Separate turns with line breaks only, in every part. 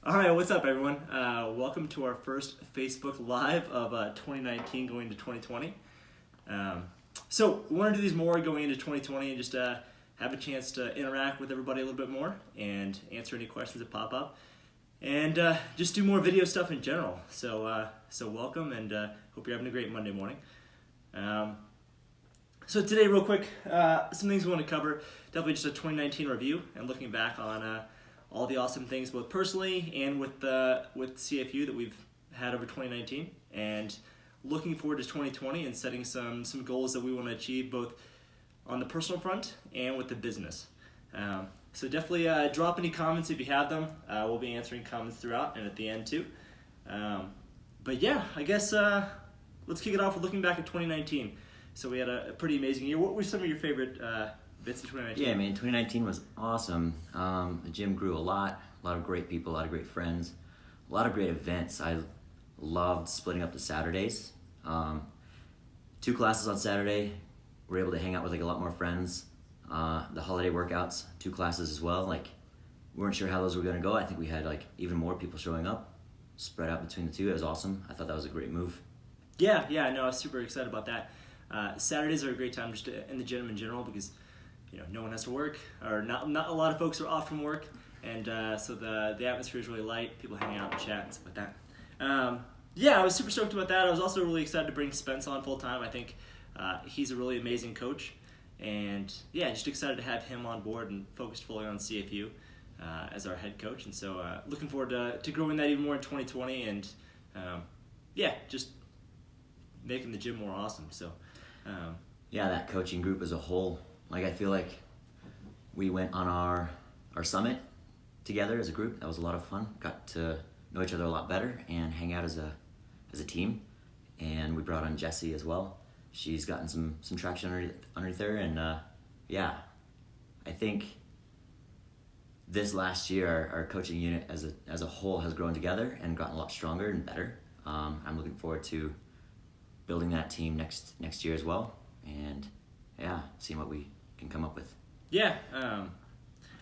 All right, what's up, everyone? Welcome to our first Facebook Live of 2019 going to 2020. So we want to do these more going into 2020 and just have a chance to interact with everybody a little bit more and answer any questions that pop up. And just do more video stuff in general. So welcome, and hope you're having a great Monday morning. So today, real quick, some things we want to cover. Definitely just a 2019 review and looking back on all the awesome things, both personally and with CFU that we've had over 2019, and looking forward to 2020 and setting some goals that we want to achieve both on the personal front and with the business. So definitely drop any comments if you have them. We'll be answering comments throughout and at the end too. But yeah, I guess let's kick it off with looking back at 2019. So we had a pretty amazing year. What were some of your favorite bits in 2019?
Yeah, man, 2019 was awesome. The gym grew a lot of great people, a lot of great friends, a lot of great events. I loved splitting up the Saturdays. 2 classes on Saturday. We're able to hang out with a lot more friends. The holiday workouts, 2 classes as well. We weren't sure how those were going to go. I think we had even more people showing up, spread out between the 2. It was awesome. I thought that was a great move.
Yeah, no, I was super excited about that. Saturdays are a great time just in the gym in general because no one has to work, or not a lot of folks are off from work, and so the atmosphere is really light. People hang out and chat and stuff like that. Yeah, I was super stoked about that. I was also really excited to bring Spence on full time. I think he's a really amazing coach, and yeah, just excited to have him on board and focused fully on CFU as our head coach. And so looking forward to growing that even more in 2020, and yeah, just making the gym more awesome. So
yeah, that coaching group as a whole. I feel like we went on our summit together as a group. That was a lot of fun. Got to know each other a lot better and hang out as a team. And we brought on Jessie as well. She's gotten some traction underneath her. And yeah, I think this last year our coaching unit as a whole has grown together and gotten a lot stronger and better. I'm looking forward to building that team next year as well. And yeah, seeing what we can come up with.
Yeah,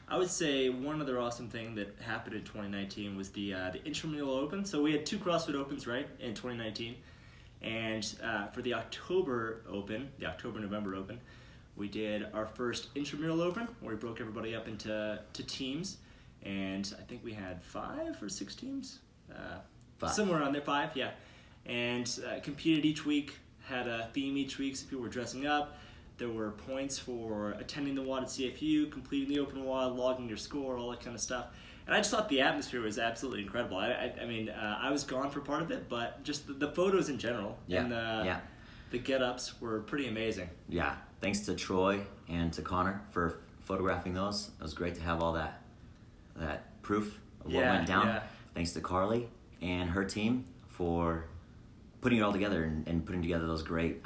I would say one other awesome thing that happened in 2019 was the Intramural Open. So we had 2 CrossFit Opens, right, in 2019. And for the October November Open, we did our first Intramural Open where we broke everybody up into teams. And I think we had 5 or 6 teams.
5.
Somewhere around there, 5, yeah. And competed each week, had a theme each week, so people were dressing up. There were points for attending the WOD at CFU, completing the open WOD, logging your score, all that kind of stuff. And I just thought the atmosphere was absolutely incredible. I mean, I was gone for part of it, but just the photos in general and the get-ups were pretty amazing.
Yeah, thanks to Troy and to Connor for photographing those. It was great to have all that proof of what went down.
Yeah.
Thanks to Carly and her team for putting it all together and putting together those great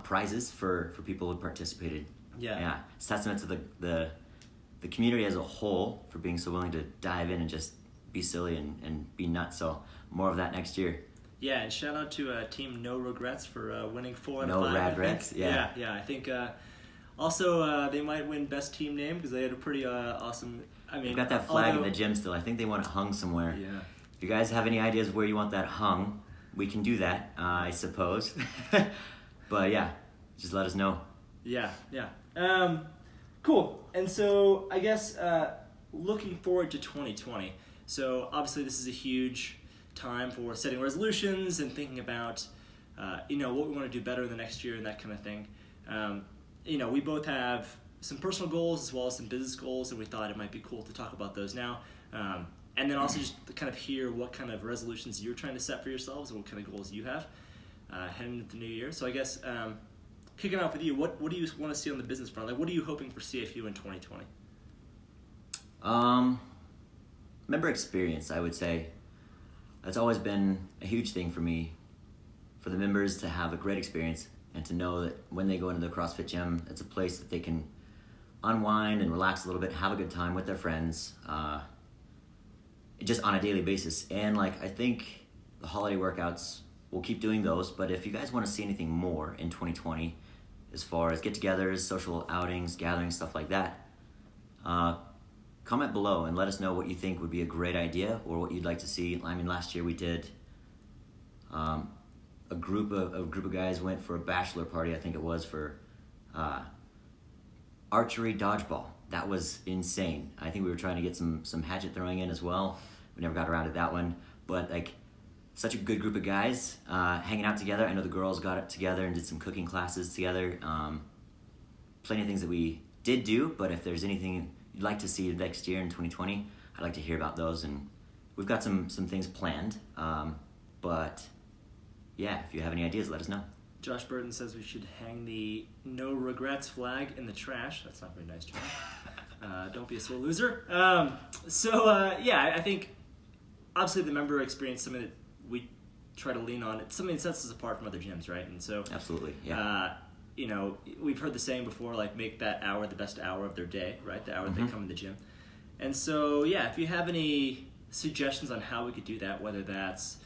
prizes for people who participated. Yeah, it's testament to the community as a whole for being so willing to dive in and just be silly and be nuts. So more of that next year.
Yeah, and shout out to Team No Regrets for winning 4 out
No
of 5.
Regrets,
yeah. I think also they might win best team name because they had a pretty awesome. I mean,
we've got that flag in the gym still. I think they want it hung somewhere.
Yeah.
If you guys have any ideas where you want that hung, we can do that, I suppose. But yeah, just let us know.
Yeah. Cool. And so I guess looking forward to 2020. So obviously this is a huge time for setting resolutions and thinking about what we want to do better in the next year and that kind of thing. We both have some personal goals as well as some business goals, and we thought it might be cool to talk about those now. And then also just to kind of hear what kind of resolutions you're trying to set for yourselves and what kind of goals you have heading into the new year. So I guess kicking off with you, what do you want to see on the business front? What are you hoping for CFU in 2020?
Member experience, I would say. That's always been a huge thing for me, for the members to have a great experience and to know that when they go into the CrossFit gym, it's a place that they can unwind and relax a little bit, have a good time with their friends, just on a daily basis. And I think the holiday workouts, we'll keep doing those, but if you guys want to see anything more in 2020 as far as get-togethers, social outings, gatherings, stuff like that, comment below and let us know what you think would be a great idea or what you'd like to see. I mean, last year we did a group of guys went for a bachelor party, I think it was, for archery dodgeball. That was insane. I think we were trying to get some hatchet throwing in as well. We never got around to that one, but like such a good group of guys hanging out together. I know the girls got it together and did some cooking classes together. Plenty of things that we did do, but if there's anything you'd like to see next year in 2020, I'd like to hear about those, and we've got some things planned. But yeah, if you have any ideas, let us know.
Josh Burton says we should hang the no regrets flag in the trash. That's not very nice, Josh. Don't be a sore loser. Yeah, I think obviously the member experience, something that we try to lean on. It's something that sets us apart from other gyms, right? And so
Absolutely, yeah.
We've heard the saying before, like make that hour the best hour of their day, right? The hour that they come in the gym. And so, yeah, if you have any suggestions on how we could do that, whether that's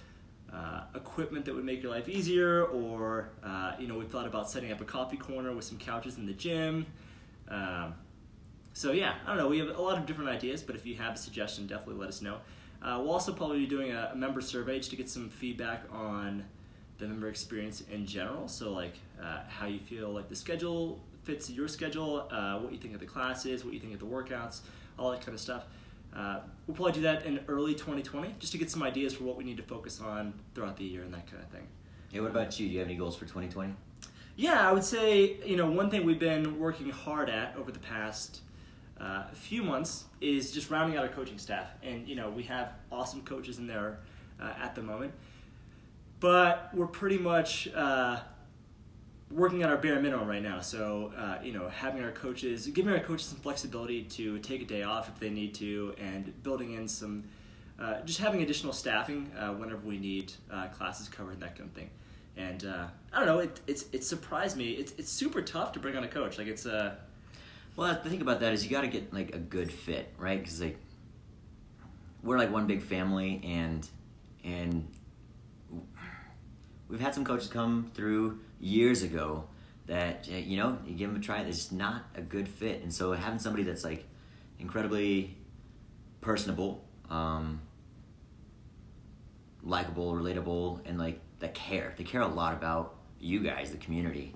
equipment that would make your life easier, or we've thought about setting up a coffee corner with some couches in the gym. So yeah, I don't know. We have a lot of different ideas, but if you have a suggestion, definitely let us know. We'll also probably be doing a member survey just to get some feedback on the member experience in general. So like how you feel like the schedule fits your schedule, what you think of the classes, what you think of the workouts, all that kind of stuff. We'll probably do that in early 2020 just to get some ideas for what we need to focus on throughout the year and that kind of thing.
Hey, what about you? Do you have any goals for 2020?
Yeah, I would say, one thing we've been working hard at over the past few months is just rounding out our coaching staff. And, we have awesome coaches in there at the moment. But we're pretty much working at our bare minimum right now. So, having our coaches, giving our coaches some flexibility to take a day off if they need to, and building in some, just having additional staffing whenever we need classes covered and that kind of thing. And I don't know, it surprised me. It's super tough to bring on a coach. Like it's
Well, the thing about that is you got to get like a good fit, right? Because like we're like one big family, and we've had some coaches come through years ago that you give them a try. It's just not a good fit, and so having somebody that's like incredibly personable, likable, relatable, and like they care a lot about you guys, the community,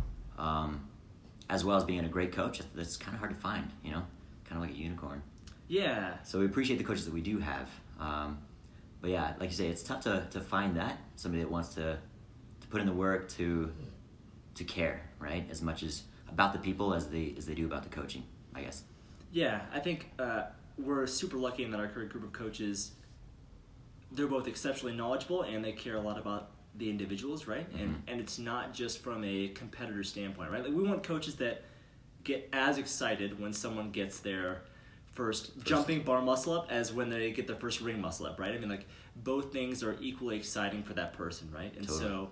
as well as being a great coach. That's kind of hard to find, kind of like a unicorn.
Yeah.
So we appreciate the coaches that we do have, but yeah, like you say, it's tough to find that somebody that wants to put in the work to care, right, as much as about the people as they do about the coaching, I guess.
Yeah, I think we're super lucky in that our current group of coaches, they're both exceptionally knowledgeable and they care a lot about the individuals, right? Mm-hmm. And it's not just from a competitor standpoint, right? Like we want coaches that get as excited when someone gets their first jumping bar muscle up as when they get their first ring muscle up, right? I mean, like both things are equally exciting for that person, right? And
totally.
So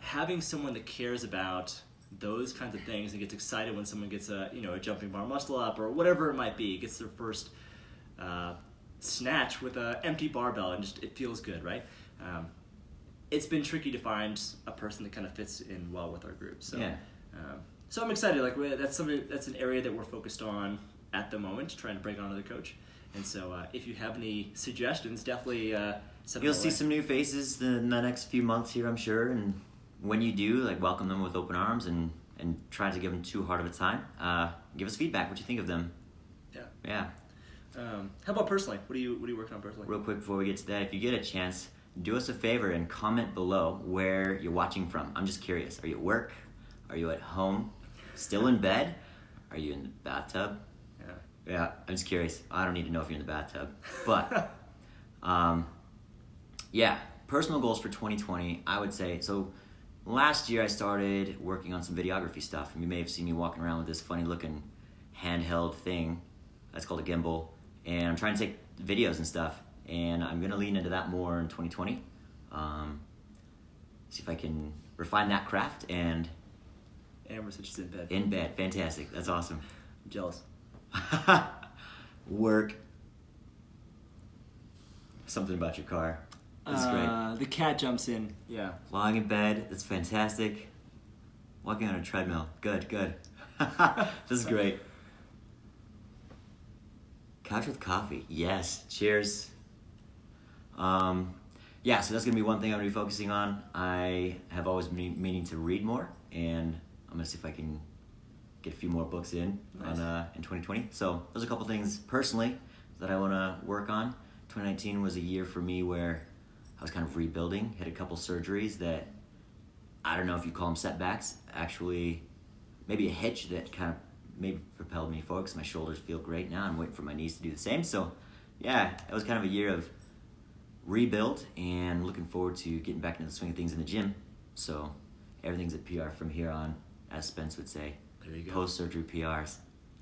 having someone that cares about those kinds of things and gets excited when someone gets a jumping bar muscle up or whatever it might be, gets their first snatch with an empty barbell, and just it feels good, right? It's been tricky to find a person that kind of fits in well with our group. So,
yeah.
So I'm excited. Like that's an area that we're focused on at the moment, trying to bring on another coach. And so, if you have any suggestions, definitely send them
You'll
our
see
way.
some new faces in the next few months here, I'm sure. And when you do, like welcome them with open arms and try to give them too hard of a time. Give us feedback. What you think of them?
Yeah.
Yeah.
How about personally? What are you working on personally?
Real quick before we get to that, if you get a chance, do us a favor and comment below where you're watching from. I'm just curious. Are you at work? Are you at home? Still in bed? Are you in the bathtub? Yeah, I'm just curious. I don't need to know if you're in the bathtub. But, yeah, personal goals for 2020, I would say. So last year I started working on some videography stuff. And you may have seen me walking around with this funny-looking handheld thing. That's called a gimbal. And I'm trying to take videos and stuff. And I'm going to lean into that more in 2020. See if I can refine that craft. And
Amber said she's in bed.
in bed. Fantastic. That's awesome.
I'm jealous.
Work. Something about your car. That's great.
The cat jumps in. Yeah.
Lying in bed. That's fantastic. Walking on a treadmill. Good. This is great. Couch with coffee. Yes. Cheers. Yeah, so that's going to be one thing I'm going to be focusing on. I have always been meaning to read more, and I'm going to see if I can get a few more books in
Nice.
in 2020. So there's a couple things personally that I want to work on. 2019 was a year for me where I was kind of rebuilding, had a couple surgeries that I don't know if you call them setbacks, actually maybe a hitch that kind of maybe propelled me forward because my shoulders feel great now. I'm waiting for my knees to do the same. So yeah, it was kind of a year of rebuild and looking forward to getting back into the swing of things in the gym. So everything's a PR from here on, as Spence would say.
There you go.
Post-surgery PRs.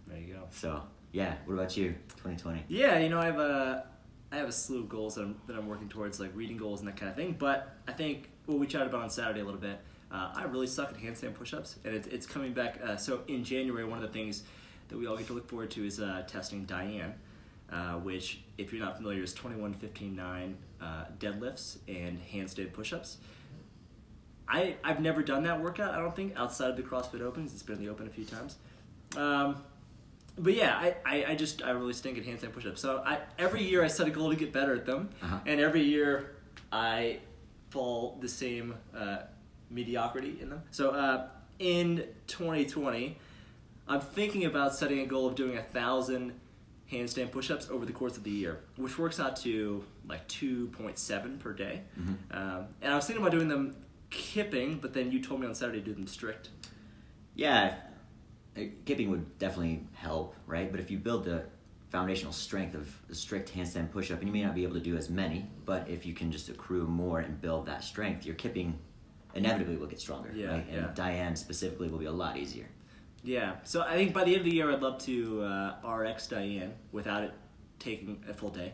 There you go.
So yeah, what about you, 2020?
Yeah, I have a slew of goals that I'm working towards, like reading goals and that kind of thing. But I think what we chatted about on Saturday a little bit, I really suck at handstand push-ups, and it's coming back. So in January, one of the things that we all get to look forward to is testing Diane, which, if you're not familiar, is 21, 15, 9 deadlifts and handstand push-ups. I've never done that workout, I don't think, outside of the CrossFit Opens. It's been in the Open a few times. But yeah, I really stink at handstand push-ups. So every year I set a goal to get better at them, and every year I fall the same mediocrity in them. So in 2020, I'm thinking about setting a goal of doing 1,000 handstand push-ups over the course of the year, which works out to like 2.7 per day. And I was thinking about doing them kipping, but then you told me on Saturday to do them strict.
Yeah, kipping would definitely help, right? But if you build the foundational strength of a strict handstand push-up, and you may not be able to do as many, but if you can just accrue more and build that strength, your kipping inevitably will get stronger, right? And Diane specifically will be a lot easier.
Yeah, so I think by the end of the year, I'd love to RX Diane without it taking a full day,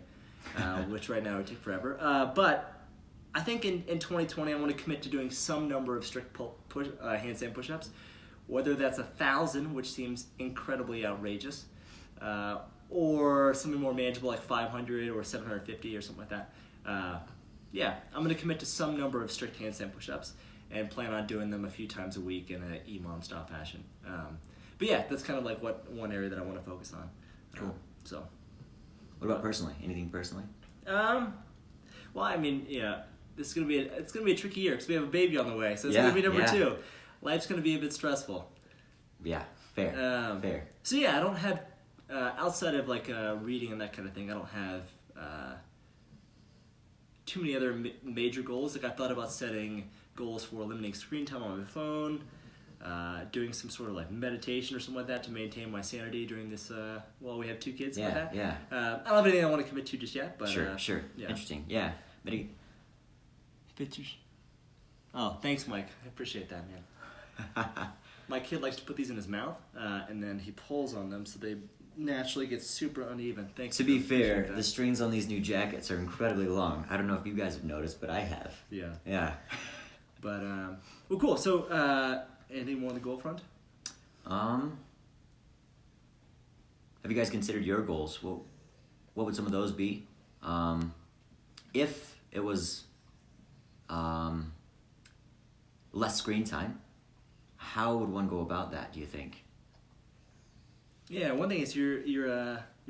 which right now would take forever. But I think in 2020, I want to commit to doing some number of strict handstand push-ups, whether that's 1,000, which seems incredibly outrageous, or something more manageable like 500 or 750 or something like that. Yeah, I'm going to commit to some number of strict handstand push-ups and plan on doing them a few times a week in an EMOM style fashion. But yeah, that's kind of like one area that I want to focus on.
Cool.
So,
what about personally? Anything personally?
Well, I mean, yeah, it's gonna be a tricky year because we have a baby on the way, so it's gonna be number 2. Life's gonna be a bit stressful.
Yeah, fair. Fair.
So yeah, I don't have outside of like reading and that kind of thing. I don't have too many other major goals. Like I thought about setting goals for limiting screen time on my phone, doing some sort of like meditation or something like that to maintain my sanity during this while we have 2 kids.
Yeah,
like that.
yeah.
I don't have anything I want to commit to just yet, but
Sure.
Yeah.
Interesting. Yeah.
Pictures. Oh, thanks, Mike. I appreciate that, man. My kid likes to put these in his mouth, and then he pulls on them, so they naturally get super uneven. Thanks.
To be fair, the strings on these new jackets are incredibly long. I don't know if you guys have noticed, but I have.
Yeah.
Yeah.
But well, cool. So, anything more on the goal front?
Have you guys considered your goals? What would some of those be? If it was less screen time, how would one go about that, do you think?
Yeah, one thing is your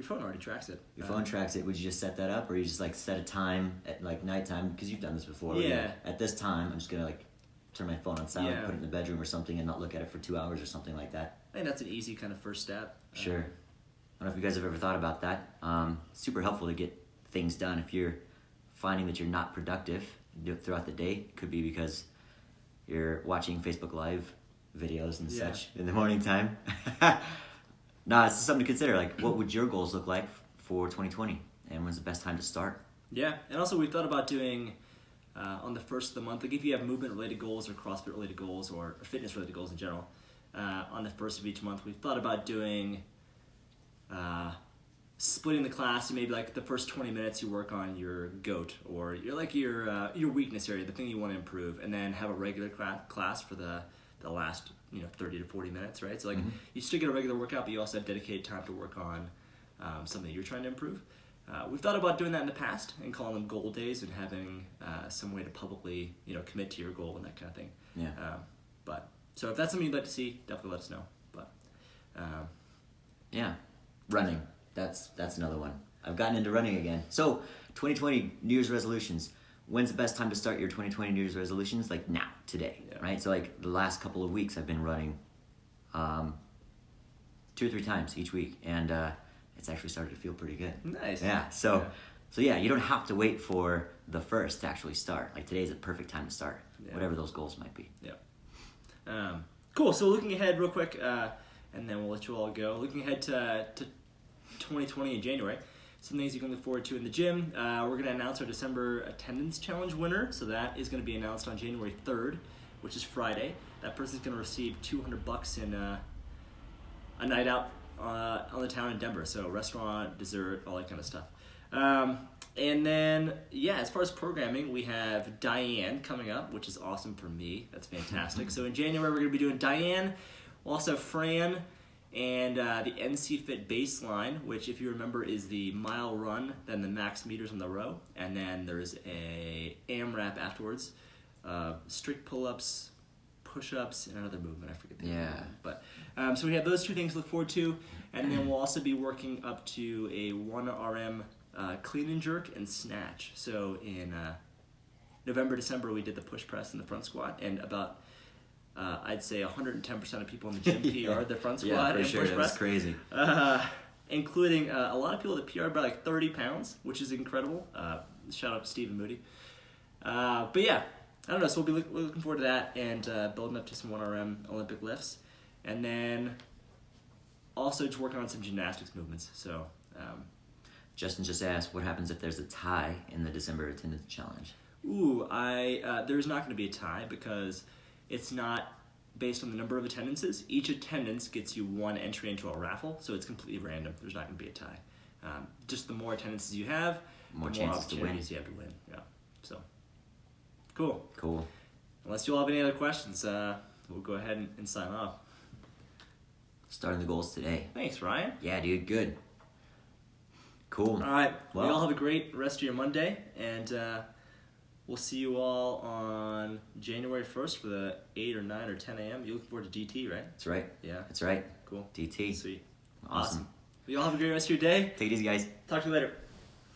phone already tracks it.
Your phone tracks it. Would you just set that up, or you just like set a time at like nighttime? Because you've done this before.
Yeah.
You know, at this time, I'm just gonna like turn my phone on silent,
Yeah.
put it in the bedroom or something, and not look at it for 2 hours or something like that.
I think that's an easy kind of first step.
Sure. I don't know if you guys have ever thought about that. Super helpful to get things done. If you're finding that you're not productive throughout the day, could be because you're watching Facebook Live videos and such in the morning time. No, it's something to consider. Like, what would your goals look like for 2020? And when's the best time to start?
Yeah, and also we thought about doing on the first of the month, like if you have movement-related goals or CrossFit-related goals or fitness-related goals in general, on the first of each month, we thought about doing splitting the class. Maybe like the first 20 minutes you work on your GOAT or your weakness area, the thing you want to improve, and then have a regular class for the last 30 to 40 minutes, right? So like you still get a regular workout, but you also have dedicated time to work on something you're trying to improve. We've thought about doing that in the past and calling them goal days and having some way to publicly commit to your goal and that kind of thing.
Yeah.
But so if that's something you'd like to see, definitely let us know. But
Yeah. Running. That's another one. I've gotten into running again. So 2020 New Year's resolutions. When's the best time to start your 2020 New Year's resolutions? Like now, today,
Yeah.
right? So like the last couple of weeks, I've been running 2 or 3 times each week, and it's actually started to feel pretty good.
Nice.
Yeah. So yeah, you don't have to wait for the first to actually start. Like today's a perfect time to start, whatever those goals might be.
Yeah. Cool. So looking ahead real quick, and then we'll let you all go. Looking ahead to 2020 in January, some things you can look forward to in the gym. We're going to announce our December attendance challenge winner. So that is going to be announced on January 3rd, which is Friday. That person's going to receive $200 in a night out on the town in Denver. So restaurant, dessert, all that kind of stuff. And then, as far as programming, we have Diane coming up, which is awesome for me. That's fantastic. So in January, we're going to be doing Diane. We'll also have Fran and the NC Fit baseline, which, if you remember, is the mile run, then the max meters on the row, and then there's a AMRAP afterwards. Strict pull-ups, push-ups, and another movement. I forget the other one. But so we have those 2 things to look forward to, and then we'll also be working up to a 1RM clean and jerk and snatch. So in November, December, we did the push press and the front squat, and about I'd say 110% of people in the gym PR'd the front squat and push press.
That's crazy.
Including a lot of people that PR'd by like 30 pounds, which is incredible. Shout out to Stephen Moody. But yeah, I don't know. So we'll be looking forward to that and building up to some 1RM Olympic lifts, and then also just working on some gymnastics movements. So.
Justin just asked, what happens if there's a tie in the December attendance challenge?
There's not going to be a tie because it's not based on the number of attendances. Each attendance gets you 1 entry into a raffle, so it's completely random. There's not going to be a tie. Just the more attendances you have,
more
the more
chances to win.
opportunities you have to win. Yeah. So, cool.
Cool.
Unless you all have any other questions, we'll go ahead and sign off.
Starting the goals today.
Thanks, Ryan.
Yeah, dude. Good. Cool.
All right.
Well,
you all have a great rest of your Monday, and we'll see you all on January 1st for the 8 or 9 or 10 a.m. You're looking forward to DT, right?
That's right.
Yeah.
That's right.
Cool.
DT.
Sweet.
Awesome.
You all have a great rest of your day.
Take it easy, guys.
Talk to you later.